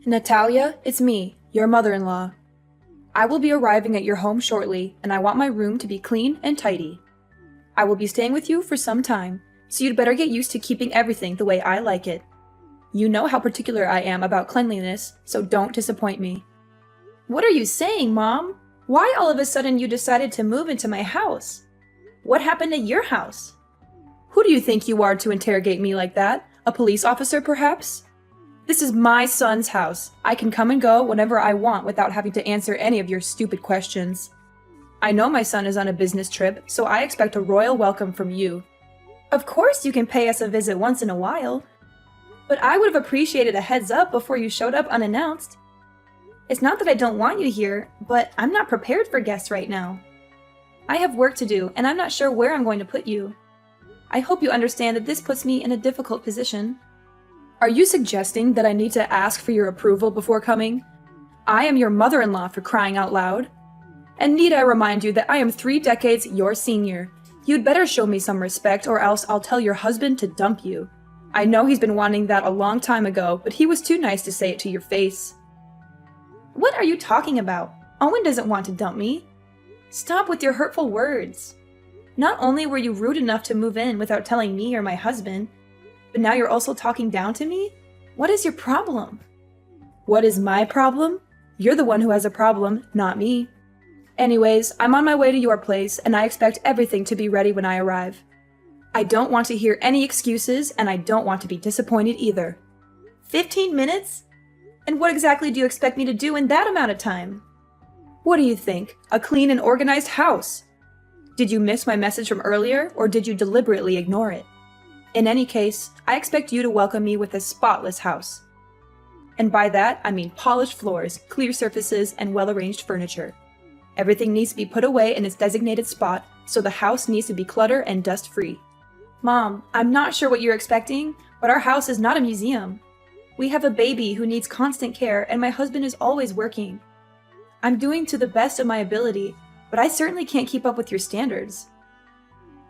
Natalia, it's me, your mother-in-law. I will be arriving at your home shortly, and I want my room to be clean and tidy. I will be staying with you for some time, so you'd better get used to keeping everything the way I like it. You know how particular I am about cleanliness, so don't disappoint me. What are you saying, Mom? Why all of a sudden you decided to move into my house? What happened at your house? Who do you think you are to interrogate me like that? A police officer, perhaps? This is my son's house. I can come and go whenever I want without having to answer any of your stupid questions. I know my son is on a business trip, so I expect a royal welcome from you. Of course you can pay us a visit once in a while, but I would have appreciated a heads up before you showed up unannounced. It's not that I don't want you here, but I'm not prepared for guests right now. I have work to do, and I'm not sure where I'm going to put you. I hope you understand that this puts me in a difficult position. Are you suggesting that I need to ask for your approval before coming? I am your mother-in-law, for crying out loud. And need I remind you that I am 3 decades your senior. You'd better show me some respect, or else I'll tell your husband to dump you. I know he's been wanting that a long time ago, but he was too nice to say it to your face. What are you talking about? Owen doesn't want to dump me. Stop with your hurtful words. Not only were you rude enough to move in without telling me or my husband, but now you're also talking down to me? What is your problem? What is my problem? You're the one who has a problem, not me. Anyways, I'm on my way to your place, and I expect everything to be ready when I arrive. I don't want to hear any excuses, and I don't want to be disappointed either. 15 minutes? And what exactly do you expect me to do in that amount of time? What do you think? A clean and organized house? Did you miss my message from earlier, or did you deliberately ignore it? In any case, I expect you to welcome me with a spotless house. And by that, I mean polished floors, clear surfaces, and well-arranged furniture. Everything needs to be put away in its designated spot, so the house needs to be clutter and dust-free. Mom, I'm not sure what you're expecting, but our house is not a museum. We have a baby who needs constant care, and my husband is always working. I'm doing to the best of my ability, but I certainly can't keep up with your standards.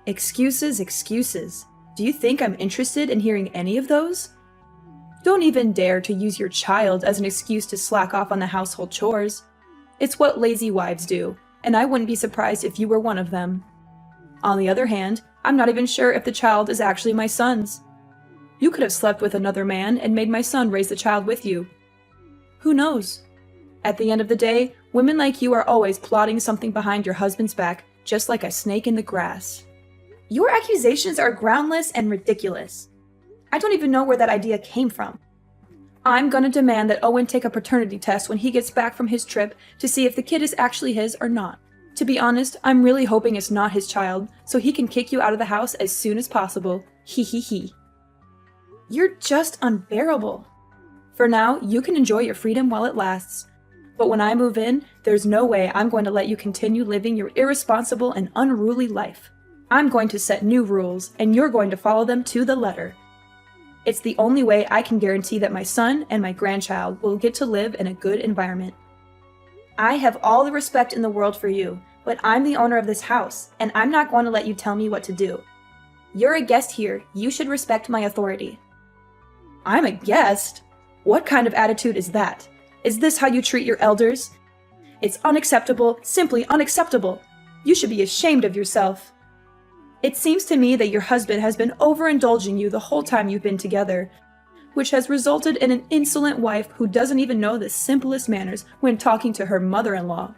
Excuses, excuses. Do you think I'm interested in hearing any of those? Don't even dare to use your child as an excuse to slack off on the household chores. It's what lazy wives do, and I wouldn't be surprised if you were one of them. On the other hand, I'm not even sure if the child is actually my son's. You could have slept with another man and made my son raise the child with you. Who knows? At the end of the day, women like you are always plotting something behind your husband's back, just like a snake in the grass. Your accusations are groundless and ridiculous. I don't even know where that idea came from. I'm gonna demand that Owen take a paternity test when he gets back from his trip to see if the kid is actually his or not. To be honest, I'm really hoping it's not his child, so he can kick you out of the house as soon as possible. Hee hee hee. You're just unbearable. For now, you can enjoy your freedom while it lasts. But when I move in, there's no way I'm going to let you continue living your irresponsible and unruly life. I'm going to set new rules, and you're going to follow them to the letter. It's the only way I can guarantee that my son and my grandchild will get to live in a good environment. I have all the respect in the world for you, but I'm the owner of this house, and I'm not going to let you tell me what to do. You're a guest here. You should respect my authority. I'm a guest? What kind of attitude is that? Is this how you treat your elders? It's unacceptable, simply unacceptable. You should be ashamed of yourself. It seems to me that your husband has been overindulging you the whole time you've been together, which has resulted in an insolent wife who doesn't even know the simplest manners when talking to her mother-in-law.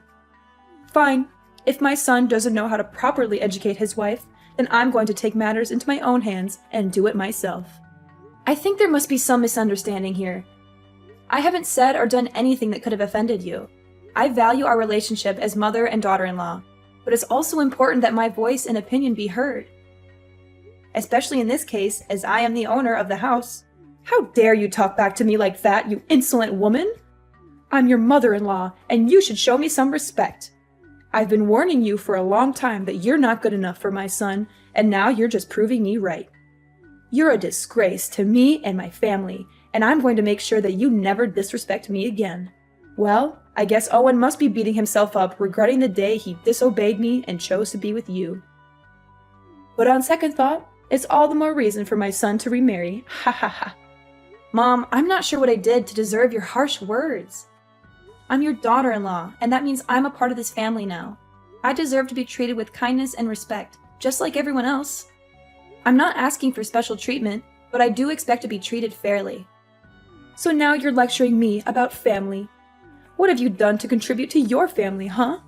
Fine. If my son doesn't know how to properly educate his wife, then I'm going to take matters into my own hands and do it myself. I think there must be some misunderstanding here. I haven't said or done anything that could have offended you. I value our relationship as mother and daughter-in-law, but it's also important that my voice and opinion be heard. Especially in this case, as I am the owner of the house. How dare you talk back to me like that, you insolent woman? I'm your mother-in-law, and you should show me some respect. I've been warning you for a long time that you're not good enough for my son, and now you're just proving me right. You're a disgrace to me and my family, and I'm going to make sure that you never disrespect me again. Well, I guess Owen must be beating himself up, regretting the day he disobeyed me and chose to be with you. But on second thought, it's all the more reason for my son to remarry. Ha ha ha. Mom, I'm not sure what I did to deserve your harsh words. I'm your daughter-in-law, and that means I'm a part of this family now. I deserve to be treated with kindness and respect, just like everyone else. I'm not asking for special treatment, but I do expect to be treated fairly. So now you're lecturing me about family. What have you done to contribute to your family, huh?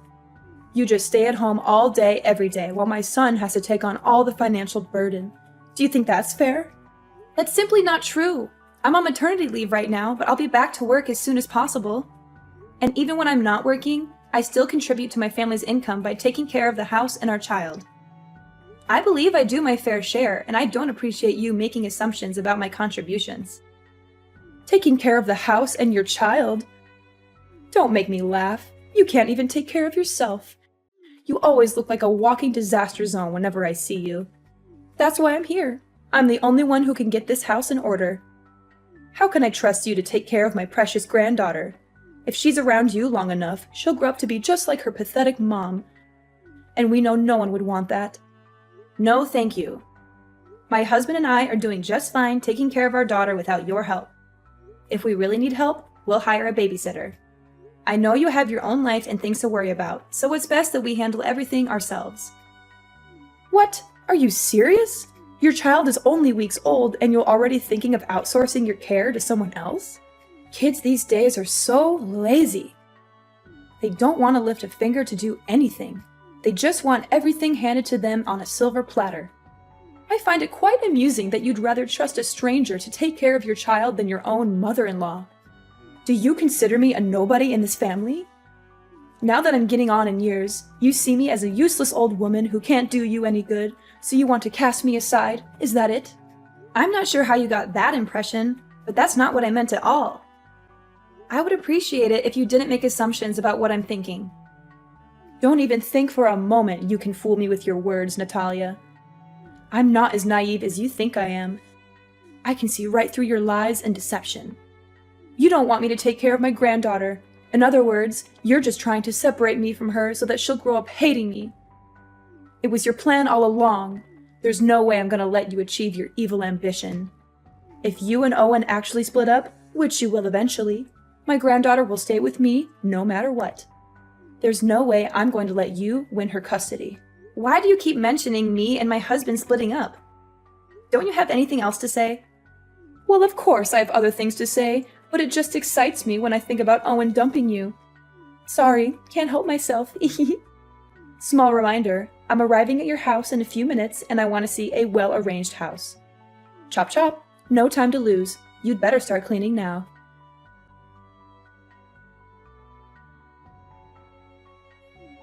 You just stay at home all day, every day, while my son has to take on all the financial burden. Do you think that's fair? That's simply not true. I'm on maternity leave right now, but I'll be back to work as soon as possible. And even when I'm not working, I still contribute to my family's income by taking care of the house and our child. I believe I do my fair share, and I don't appreciate you making assumptions about my contributions. Taking care of the house and your child? Don't make me laugh. You can't even take care of yourself. You always look like a walking disaster zone whenever I see you. That's why I'm here. I'm the only one who can get this house in order. How can I trust you to take care of my precious granddaughter? If she's around you long enough, she'll grow up to be just like her pathetic mom. And we know no one would want that. No, thank you. My husband and I are doing just fine taking care of our daughter without your help. If we really need help, we'll hire a babysitter. I know you have your own life and things to worry about, so it's best that we handle everything ourselves. What? Are you serious? Your child is only weeks old and you're already thinking of outsourcing your care to someone else? Kids these days are so lazy. They don't want to lift a finger to do anything. They just want everything handed to them on a silver platter. I find it quite amusing that you'd rather trust a stranger to take care of your child than your own mother-in-law. Do you consider me a nobody in this family? Now that I'm getting on in years, you see me as a useless old woman who can't do you any good, so you want to cast me aside, is that it? I'm not sure how you got that impression, but that's not what I meant at all. I would appreciate it if you didn't make assumptions about what I'm thinking. Don't even think for a moment you can fool me with your words, Natalia. I'm not as naive as you think I am. I can see right through your lies and deception. You don't want me to take care of my granddaughter. In other words, you're just trying to separate me from her so that she'll grow up hating me. It was your plan all along. There's no way I'm gonna let you achieve your evil ambition. If you and Owen actually split up, which you will eventually, my granddaughter will stay with me no matter what. There's no way I'm going to let you win her custody. Why do you keep mentioning me and my husband splitting up? Don't you have anything else to say? Well, of course I have other things to say, but it just excites me when I think about Owen dumping you. Sorry, can't help myself. Small reminder, I'm arriving at your house in a few minutes and I want to see a well-arranged house. Chop chop, no time to lose. You'd better start cleaning now.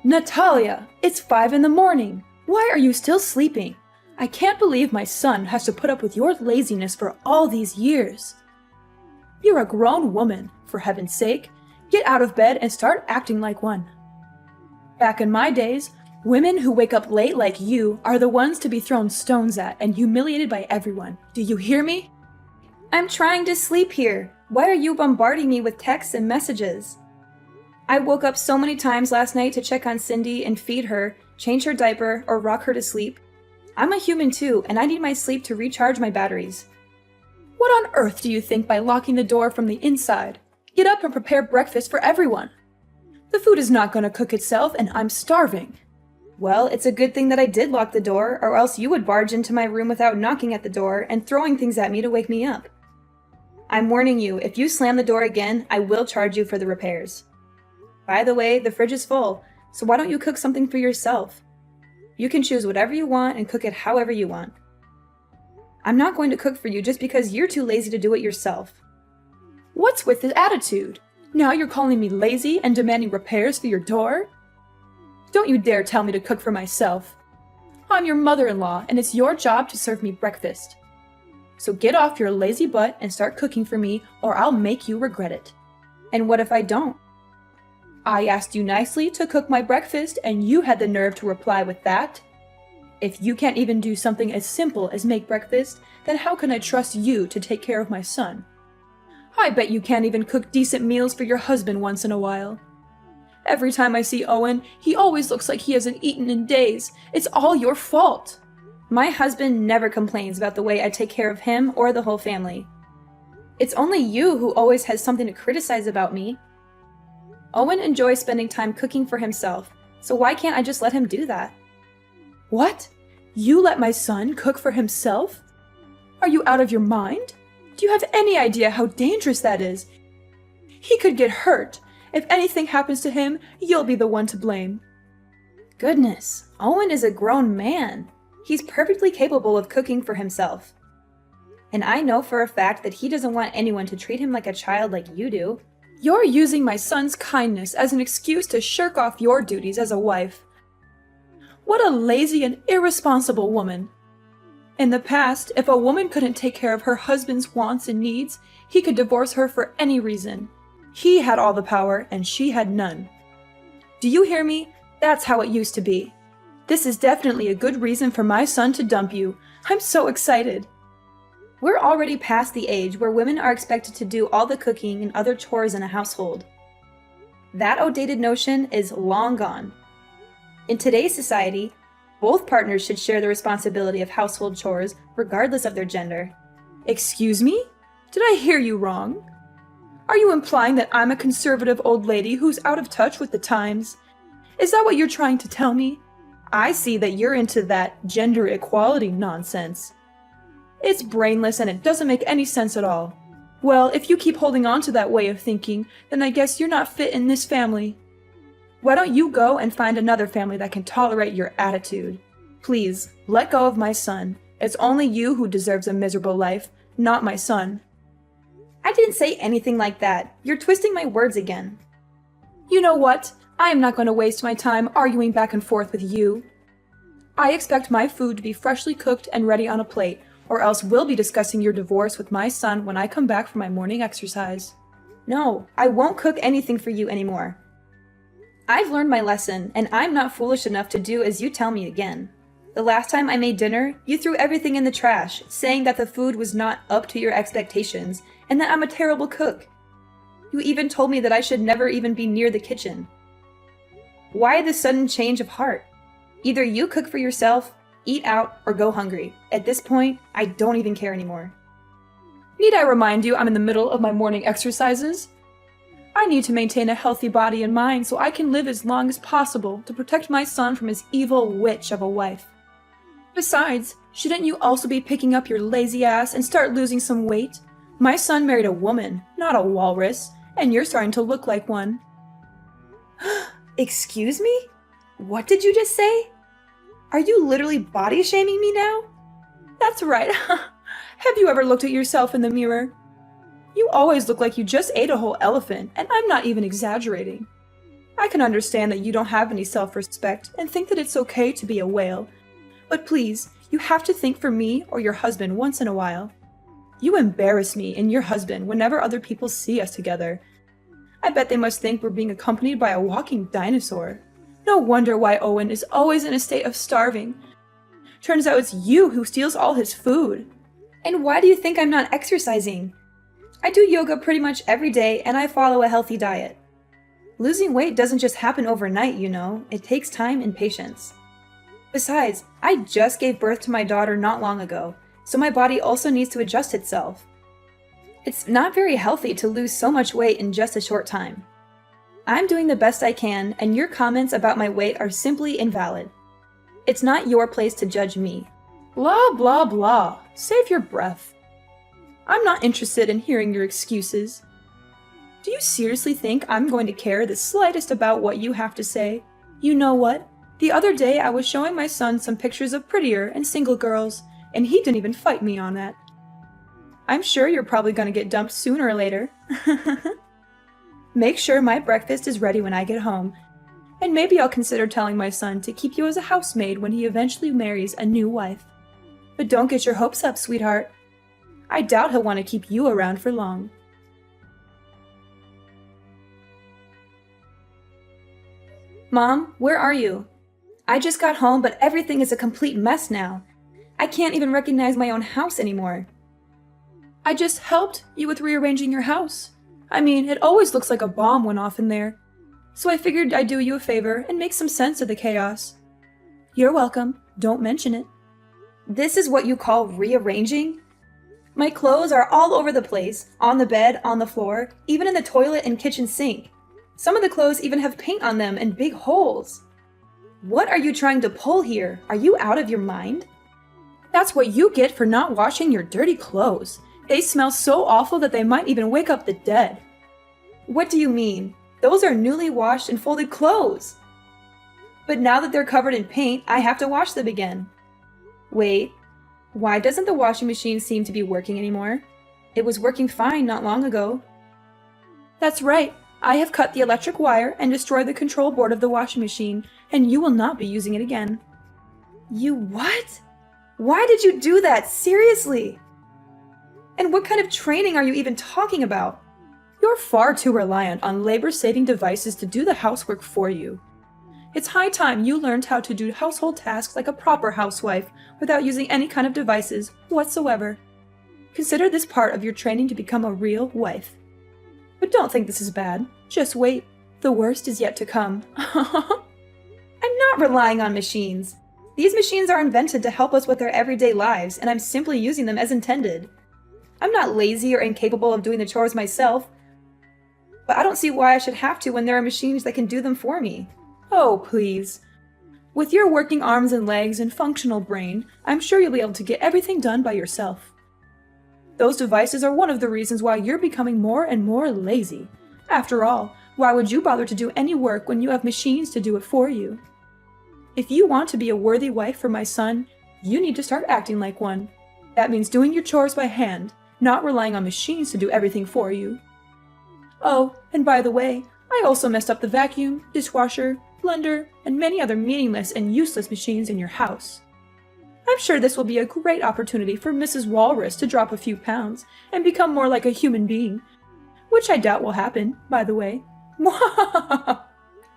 Natalia, it's 5 a.m. Why are you still sleeping? I can't believe my son has to put up with your laziness for all these years. You're a grown woman, for heaven's sake. Get out of bed and start acting like one. Back in my days, women who wake up late like you are the ones to be thrown stones at and humiliated by everyone. Do you hear me? I'm trying to sleep here. Why are you bombarding me with texts and messages? I woke up so many times last night to check on Cindy and feed her, change her diaper, or rock her to sleep. I'm a human too, and I need my sleep to recharge my batteries. What on earth do you think by locking the door from the inside? Get up and prepare breakfast for everyone. The food is not going to cook itself, and I'm starving. Well, it's a good thing that I did lock the door, or else you would barge into my room without knocking at the door and throwing things at me to wake me up. I'm warning you, if you slam the door again, I will charge you for the repairs. By the way, the fridge is full, so why don't you cook something for yourself? You can choose whatever you want and cook it however you want. I'm not going to cook for you just because you're too lazy to do it yourself. What's with this attitude? Now you're calling me lazy and demanding repairs for your door? Don't you dare tell me to cook for myself. I'm your mother-in-law and it's your job to serve me breakfast. So get off your lazy butt and start cooking for me or I'll make you regret it. And what if I don't? I asked you nicely to cook my breakfast and you had the nerve to reply with that? If you can't even do something as simple as make breakfast, then how can I trust you to take care of my son? I bet you can't even cook decent meals for your husband once in a while. Every time I see Owen, he always looks like he hasn't eaten in days. It's all your fault. My husband never complains about the way I take care of him or the whole family. It's only you who always has something to criticize about me. Owen enjoys spending time cooking for himself, so why can't I just let him do that? What? You let my son cook for himself? Are you out of your mind? Do you have any idea how dangerous that is? He could get hurt. If anything happens to him, you'll be the one to blame. Goodness, Owen is a grown man. He's perfectly capable of cooking for himself. And I know for a fact that he doesn't want anyone to treat him like a child like you do. You're using my son's kindness as an excuse to shirk off your duties as a wife. What a lazy and irresponsible woman. In the past, if a woman couldn't take care of her husband's wants and needs, he could divorce her for any reason. He had all the power and she had none. Do you hear me? That's how it used to be. This is definitely a good reason for my son to dump you. I'm so excited. We're already past the age where women are expected to do all the cooking and other chores in a household. That outdated notion is long gone. In today's society, both partners should share the responsibility of household chores regardless of their gender. Excuse me? Did I hear you wrong? Are you implying that I'm a conservative old lady who's out of touch with the times? Is that what you're trying to tell me? I see that you're into that gender equality nonsense. It's brainless and it doesn't make any sense at all. Well, if you keep holding on to that way of thinking, then I guess you're not fit in this family. Why don't you go and find another family that can tolerate your attitude? Please, let go of my son. It's only you who deserves a miserable life, not my son. I didn't say anything like that. You're twisting my words again. You know what? I am not going to waste my time arguing back and forth with you. I expect my food to be freshly cooked and ready on a plate, or else we'll be discussing your divorce with my son when I come back from my morning exercise. No, I won't cook anything for you anymore. I've learned my lesson, and I'm not foolish enough to do as you tell me again. The last time I made dinner, you threw everything in the trash, saying that the food was not up to your expectations, and that I'm a terrible cook. You even told me that I should never even be near the kitchen. Why the sudden change of heart? Either you cook for yourself, eat out, or go hungry. At this point, I don't even care anymore. Need I remind you I'm in the middle of my morning exercises? I need to maintain a healthy body and mind so I can live as long as possible to protect my son from his evil witch of a wife. Besides, shouldn't you also be picking up your lazy ass and start losing some weight? My son married a woman, not a walrus, and you're starting to look like one. Excuse me? What did you just say? Are you literally body shaming me now? That's right. Have you ever looked at yourself in the mirror? You always look like you just ate a whole elephant, and I'm not even exaggerating. I can understand that you don't have any self-respect and think that it's okay to be a whale. But please, you have to think for me or your husband once in a while. You embarrass me and your husband whenever other people see us together. I bet they must think we're being accompanied by a walking dinosaur. No wonder why Owen is always in a state of starving. Turns out it's you who steals all his food. And why do you think I'm not exercising? I do yoga pretty much every day and I follow a healthy diet. Losing weight doesn't just happen overnight, you know. It takes time and patience. Besides, I just gave birth to my daughter not long ago, so my body also needs to adjust itself. It's not very healthy to lose so much weight in just a short time. I'm doing the best I can, and your comments about my weight are simply invalid. It's not your place to judge me. Blah, blah, blah. Save your breath. I'm not interested in hearing your excuses. Do you seriously think I'm going to care the slightest about what you have to say? You know what? The other day I was showing my son some pictures of prettier and single girls, and he didn't even fight me on that. I'm sure you're probably going to get dumped sooner or later. Make sure my breakfast is ready when I get home, and maybe I'll consider telling my son to keep you as a housemaid when he eventually marries a new wife. But don't get your hopes up, sweetheart. I doubt he'll want to keep you around for long. Mom, where are you? I just got home, but everything is a complete mess now. I can't even recognize my own house anymore. I just helped you with rearranging your house. I mean, it always looks like a bomb went off in there. So I figured I'd do you a favor and make some sense of the chaos. You're welcome. Don't mention it. This is what you call rearranging? My clothes are all over the place, on the bed, on the floor, even in the toilet and kitchen sink. Some of the clothes even have paint on them and big holes. What are you trying to pull here? Are you out of your mind? That's what you get for not washing your dirty clothes. They smell so awful that they might even wake up the dead. What do you mean? Those are newly washed and folded clothes. But now that they're covered in paint, I have to wash them again. Wait, why doesn't the washing machine seem to be working anymore? It was working fine not long ago. That's right. I have cut the electric wire and destroyed the control board of the washing machine, and you will not be using it again. You what? Why did you do that? Seriously? And what kind of training are you even talking about? You're far too reliant on labor-saving devices to do the housework for you. It's high time you learned how to do household tasks like a proper housewife without using any kind of devices whatsoever. Consider this part of your training to become a real wife. But don't think this is bad. Just wait. The worst is yet to come. I'm not relying on machines. These machines are invented to help us with our everyday lives, and I'm simply using them as intended. I'm not lazy or incapable of doing the chores myself, but I don't see why I should have to when there are machines that can do them for me. Oh, please. With your working arms and legs and functional brain, I'm sure you'll be able to get everything done by yourself. Those devices are one of the reasons why you're becoming more and more lazy. After all, why would you bother to do any work when you have machines to do it for you? If you want to be a worthy wife for my son, you need to start acting like one. That means doing your chores by hand, not relying on machines to do everything for you. Oh, and by the way, I also messed up the vacuum, dishwasher, blender, and many other meaningless and useless machines in your house. I'm sure this will be a great opportunity for Mrs. Walrus to drop a few pounds and become more like a human being, which I doubt will happen, by the way.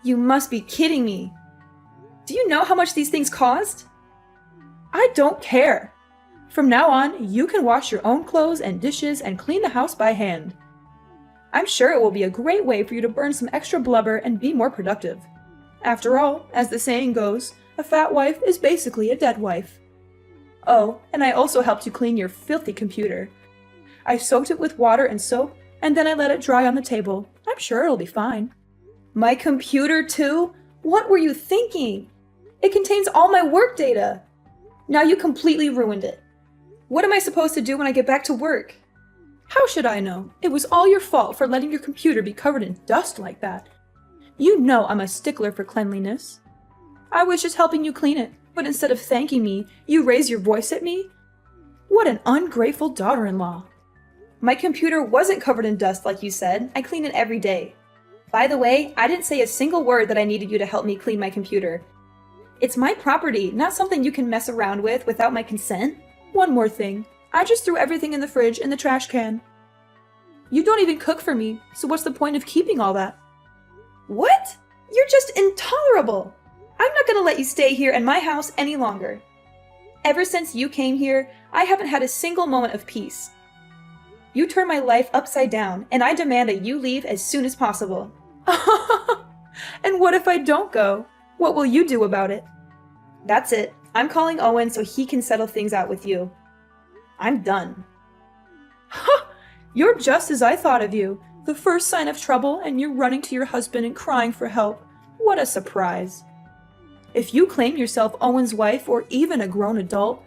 You must be kidding me. Do you know how much these things cost? I don't care. From now on, you can wash your own clothes and dishes and clean the house by hand. I'm sure it will be a great way for you to burn some extra blubber and be more productive. After all, as the saying goes, a fat wife is basically a dead wife. Oh, and I also helped you clean your filthy computer. I soaked it with water and soap, and then I let it dry on the table. I'm sure it'll be fine. My computer too? What were you thinking? It contains all my work data. Now you completely ruined it. What am I supposed to do when I get back to work? How should I know? It was all your fault for letting your computer be covered in dust like that. You know I'm a stickler for cleanliness. I was just helping you clean it, but instead of thanking me, you raise your voice at me? What an ungrateful daughter-in-law. My computer wasn't covered in dust like you said. I clean it every day. By the way, I didn't say a single word that I needed you to help me clean my computer. It's my property, not something you can mess around with without my consent. One more thing. I just threw everything in the fridge in the trash can. You don't even cook for me, so what's the point of keeping all that? What? You're just intolerable! I'm not gonna let you stay here in my house any longer. Ever since you came here, I haven't had a single moment of peace. You turned my life upside down, and I demand that you leave as soon as possible. And what if I don't go? What will you do about it? That's it. I'm calling Owen so he can settle things out with you. I'm done. Ha! You're just as I thought of you. The first sign of trouble, and you're running to your husband and crying for help. What a surprise. If you claim yourself Owen's wife or even a grown adult,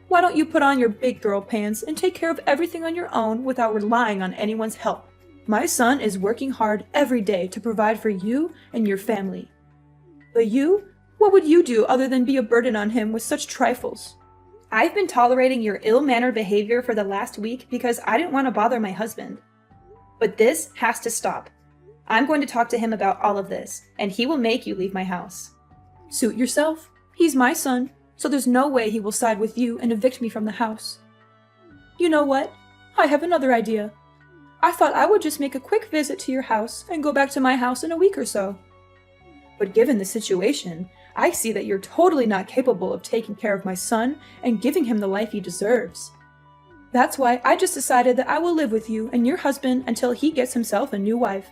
why don't you put on your big girl pants and take care of everything on your own without relying on anyone's help? My son is working hard every day to provide for you and your family. But you? What would you do other than be a burden on him with such trifles? I've been tolerating your ill-mannered behavior for the last week because I didn't want to bother my husband. But this has to stop. I'm going to talk to him about all of this, and he will make you leave my house. Suit yourself. He's my son, so there's no way he will side with you and evict me from the house. You know what? I have another idea. I thought I would just make a quick visit to your house and go back to my house in a week or so. But given the situation, I see that you're totally not capable of taking care of my son and giving him the life he deserves. That's why I just decided that I will live with you and your husband until he gets himself a new wife.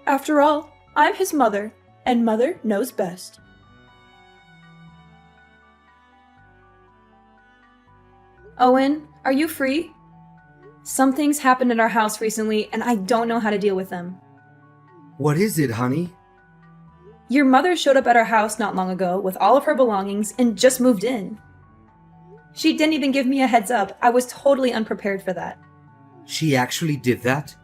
After all, I'm his mother, and mother knows best. Owen, are you free? Some things happened in our house recently, and I don't know how to deal with them. What is it, honey? Your mother showed up at our house not long ago with all of her belongings and just moved in. She didn't even give me a heads up. I was totally unprepared for that. She actually did that?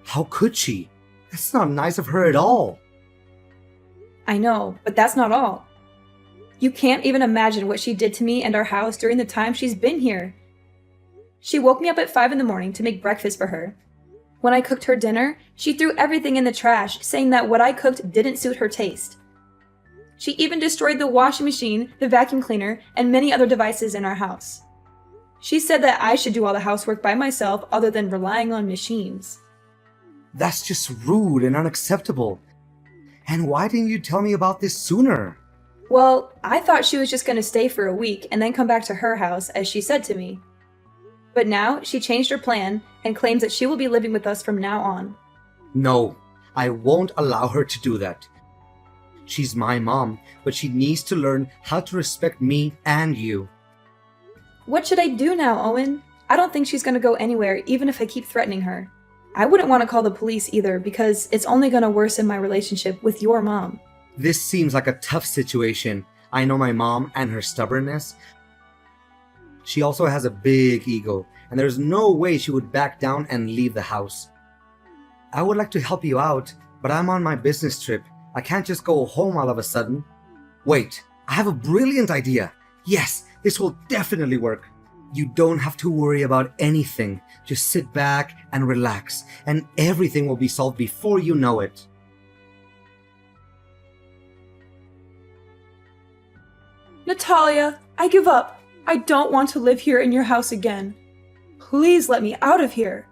How could she? That's not nice of her at all. I know, but that's not all. You can't even imagine what she did to me and our house during the time she's been here. She woke me up at 5 in the morning to make breakfast for her. When I cooked her dinner, she threw everything in the trash, saying that what I cooked didn't suit her taste. She even destroyed the washing machine, the vacuum cleaner, and many other devices in our house. She said that I should do all the housework by myself other than relying on machines. That's just rude and unacceptable. And why didn't you tell me about this sooner? Well, I thought she was just going to stay for a week and then come back to her house, as she said to me. But now she changed her plan and claims that she will be living with us from now on. No, I won't allow her to do that. She's my mom, but she needs to learn how to respect me and you. What should I do now, Owen? I don't think she's going to go anywhere, even if I keep threatening her. I wouldn't want to call the police either, because it's only going to worsen my relationship with your mom. This seems like a tough situation. I know my mom and her stubbornness. She also has a big ego, and there's no way she would back down and leave the house. I would like to help you out, but I'm on my business trip. I can't just go home all of a sudden. Wait, I have a brilliant idea. Yes, this will definitely work. You don't have to worry about anything. Just sit back and relax, and everything will be solved before you know it. Natalia, I give up. I don't want to live here in your house again. Please let me out of here.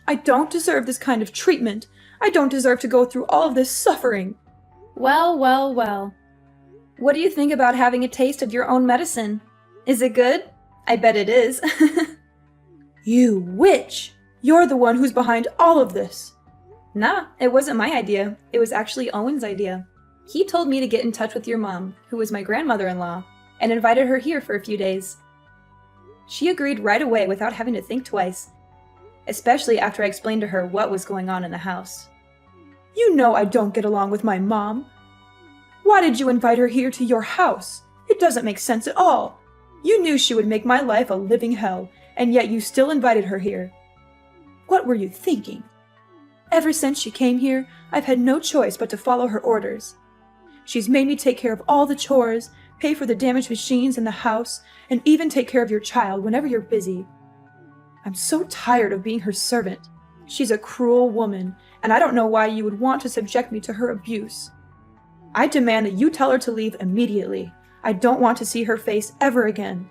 I don't deserve this kind of treatment. I don't deserve to go through all of this suffering. Well, well, well. What do you think about having a taste of your own medicine? Is it good? I bet it is. You witch! You're the one who's behind all of this. Nah, it wasn't my idea. It was actually Owen's idea. He told me to get in touch with your mom, who was my grandmother-in-law, and invited her here for a few days. She agreed right away without having to think twice, especially after I explained to her what was going on in the house. You know I don't get along with my mom. Why did you invite her here to your house? It doesn't make sense at all. You knew she would make my life a living hell, and yet you still invited her here. What were you thinking? Ever since she came here, I've had no choice but to follow her orders. She's made me take care of all the chores, pay for the damaged machines in the house, and even take care of your child whenever you're busy. I'm so tired of being her servant. She's a cruel woman, and I don't know why you would want to subject me to her abuse. I demand that you tell her to leave immediately. I don't want to see her face ever again.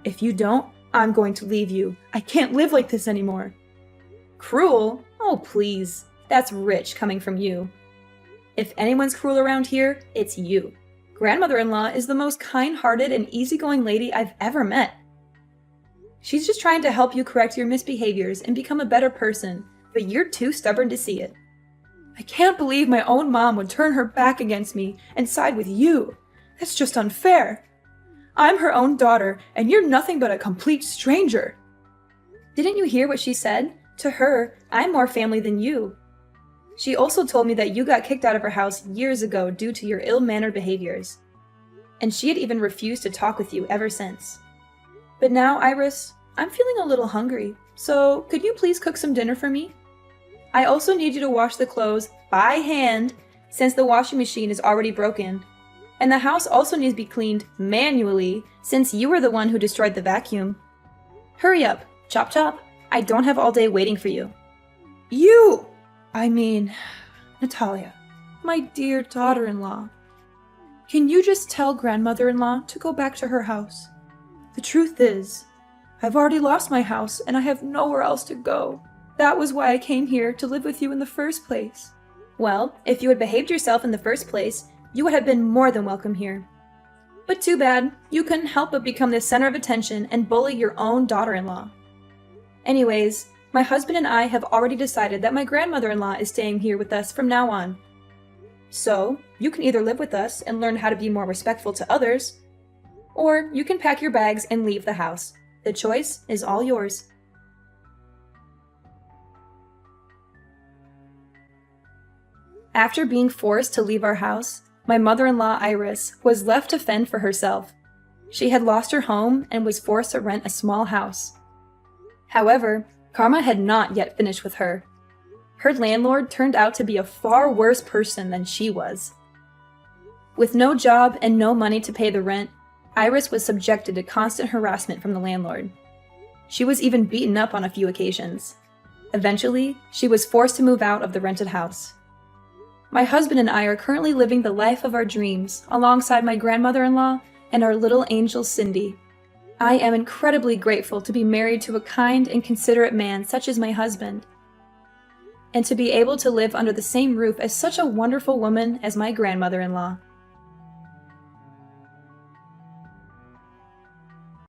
If you don't, I'm going to leave you. I can't live like this anymore. Cruel? Oh, please. That's rich coming from you. If anyone's cruel around here, it's you. Grandmother-in-law is the most kind-hearted and easygoing lady I've ever met. She's just trying to help you correct your misbehaviors and become a better person, but you're too stubborn to see it. I can't believe my own mom would turn her back against me and side with you. That's just unfair. I'm her own daughter, and you're nothing but a complete stranger. Didn't you hear what she said? To her, I'm more family than you. She also told me that you got kicked out of her house years ago due to your ill-mannered behaviors. And she had even refused to talk with you ever since. But now, Iris, I'm feeling a little hungry, so could you please cook some dinner for me? I also need you to wash the clothes by hand since the washing machine is already broken. And the house also needs to be cleaned manually since you were the one who destroyed the vacuum. Hurry up, chop chop. I don't have all day waiting for you. Natalia, my dear daughter-in-law. Can you just tell grandmother-in-law to go back to her house? The truth is, I've already lost my house and I have nowhere else to go. That was why I came here to live with you in the first place. Well, if you had behaved yourself in the first place, you would have been more than welcome here. But too bad, you couldn't help but become the center of attention and bully your own daughter-in-law. Anyways, my husband and I have already decided that my grandmother-in-law is staying here with us from now on. So, you can either live with us and learn how to be more respectful to others, or you can pack your bags and leave the house. The choice is all yours. After being forced to leave our house, my mother-in-law Iris was left to fend for herself. She had lost her home and was forced to rent a small house. However, karma had not yet finished with her. Her landlord turned out to be a far worse person than she was. With no job and no money to pay the rent, Iris was subjected to constant harassment from the landlord. She was even beaten up on a few occasions. Eventually, she was forced to move out of the rented house. My husband and I are currently living the life of our dreams alongside my grandmother-in-law and our little angel Cindy. I am incredibly grateful to be married to a kind and considerate man such as my husband, and to be able to live under the same roof as such a wonderful woman as my grandmother-in-law.